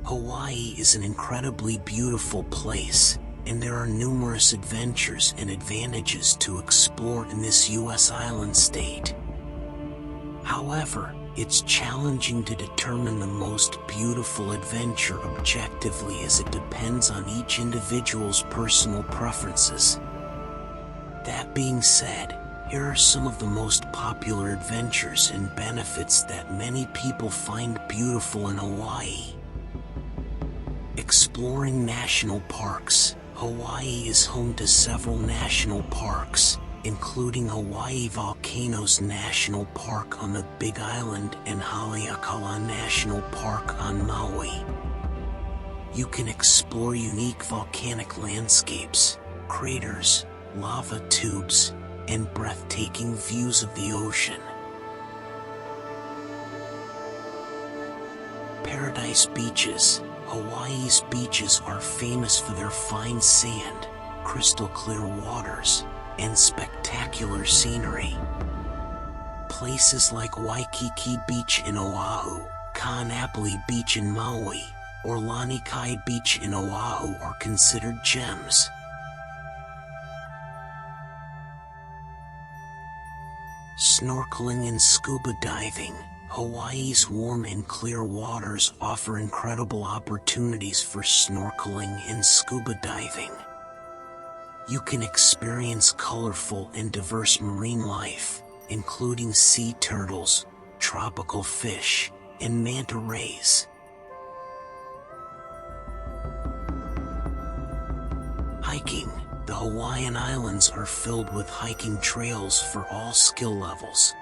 Hawaii is an incredibly beautiful place, and there are numerous adventures and advantages to explore in this U.S. island state. However, it's challenging to determine the most beautiful adventure objectively, as it depends on each individual's personal preferences. That being said, here are some of the most popular adventures and benefits that many people find beautiful in Hawaii. Exploring national parks. Hawaii is home to several national parks, including Hawaii Volcanoes National Park on the Big Island and Haleakala National Park on Maui. You can explore unique volcanic landscapes, craters, lava tubes, and breathtaking views of the ocean. Paradise beaches. Hawaii's beaches are famous for their fine sand, crystal clear waters, and spectacular scenery. Places like Waikiki Beach in Oahu, Kaanapali Beach in Maui, or Lanikai Beach in Oahu are considered gems. Snorkeling and scuba diving. Hawaii's warm and clear waters offer incredible opportunities for snorkeling and scuba diving. You can experience colorful and diverse marine life, including sea turtles, tropical fish, and manta rays. Hiking. The Hawaiian Islands are filled with hiking trails for all skill levels.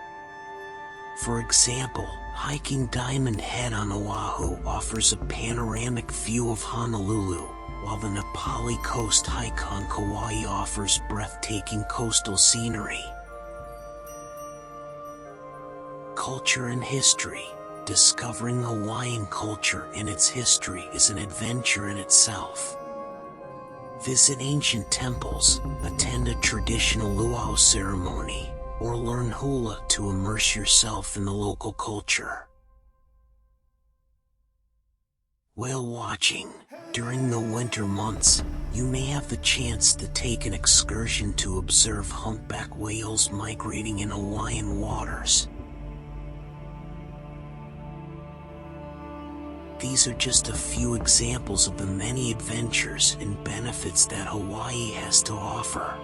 For example, hiking Diamond Head on Oahu offers a panoramic view of Honolulu, while the Nepali Coast Hike on Kauai offers breathtaking coastal scenery. Culture and history. Discovering Hawaiian culture and its history is an adventure in itself. Visit ancient temples, attend a traditional luau ceremony, or learn hula to immerse yourself in the local culture. Whale watching. During the winter months, you may have the chance to take an excursion to observe humpback whales migrating in Hawaiian waters. These are just a few examples of the many adventures and benefits that Hawaii has to offer.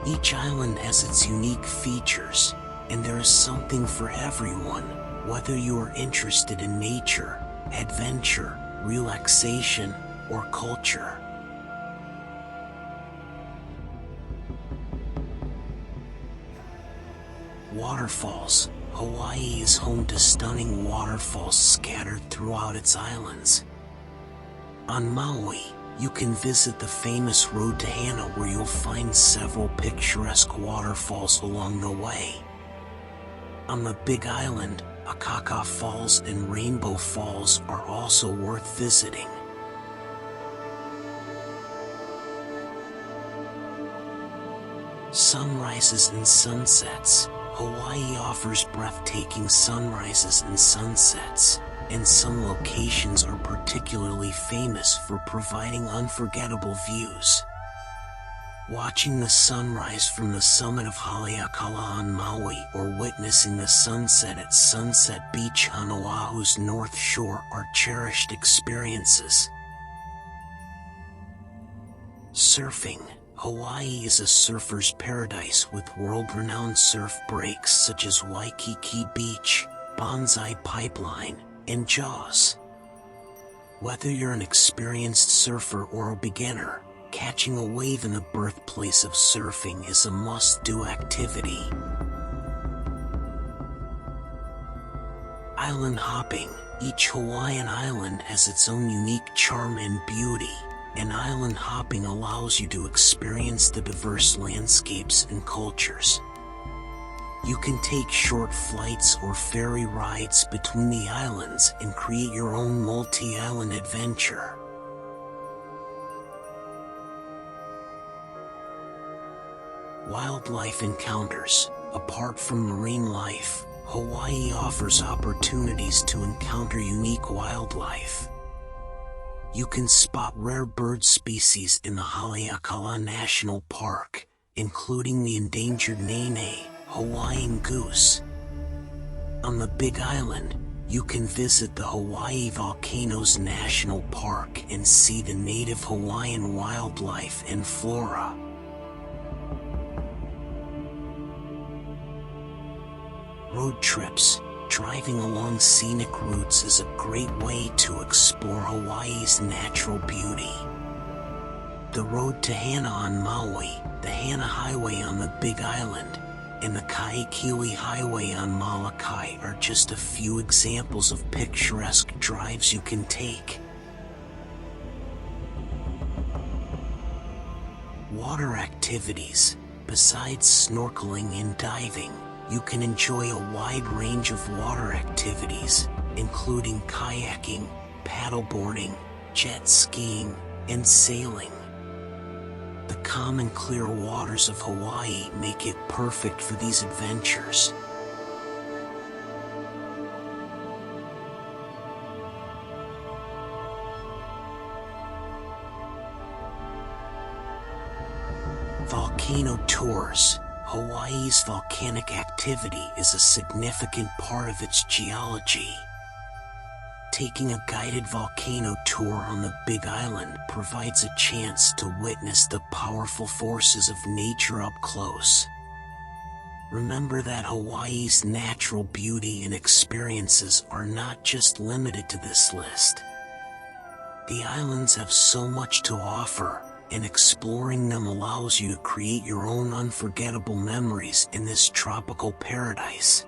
Each island has its unique features, and there is something for everyone, whether you are interested in nature, adventure, relaxation, or culture. Waterfalls. Hawaii is home to stunning waterfalls scattered throughout its islands. On Maui, you can visit the famous Road to Hana, where you'll find several picturesque waterfalls along the way. On the Big Island, Akaka Falls and Rainbow Falls are also worth visiting. Sunrises and sunsets. Hawaii offers breathtaking sunrises and sunsets, and some locations are particularly famous for providing unforgettable views. Watching the sunrise from the summit of Haleakala on Maui or witnessing the sunset at Sunset Beach on Oahu's North Shore are cherished experiences. Surfing. Hawaii is a surfer's paradise with world-renowned surf breaks such as Waikiki Beach, Bonsai Pipeline, and Jaws. Whether you're an experienced surfer or a beginner, catching a wave in the birthplace of surfing is a must-do activity. Island hopping. Each Hawaiian island has its own unique charm and beauty, and island hopping allows you to experience the diverse landscapes and cultures. You can take short flights or ferry rides between the islands and create your own multi-island adventure. Wildlife encounters. Apart from marine life, Hawaii offers opportunities to encounter unique wildlife. You can spot rare bird species in the Haleakala National Park, including the endangered nene, Hawaiian goose. On the Big Island, you can visit the Hawaii Volcanoes National Park and see the native Hawaiian wildlife and flora. Road trips. Driving along scenic routes is a great way to explore Hawaii's natural beauty. The road to Hana on Maui, the Hana Highway on the Big Island, and the Kaikiwi Highway on Molokai are just a few examples of picturesque drives you can take. Water activities. Besides snorkeling and diving, you can enjoy a wide range of water activities, including kayaking, paddleboarding, jet skiing, and sailing. The calm and clear waters of Hawaii make it perfect for these adventures. Volcano tours. Hawaii's volcanic activity is a significant part of its geology. Taking a guided volcano tour on the Big Island provides a chance to witness the powerful forces of nature up close. Remember that Hawaii's natural beauty and experiences are not just limited to this list. The islands have so much to offer, and exploring them allows you to create your own unforgettable memories in this tropical paradise.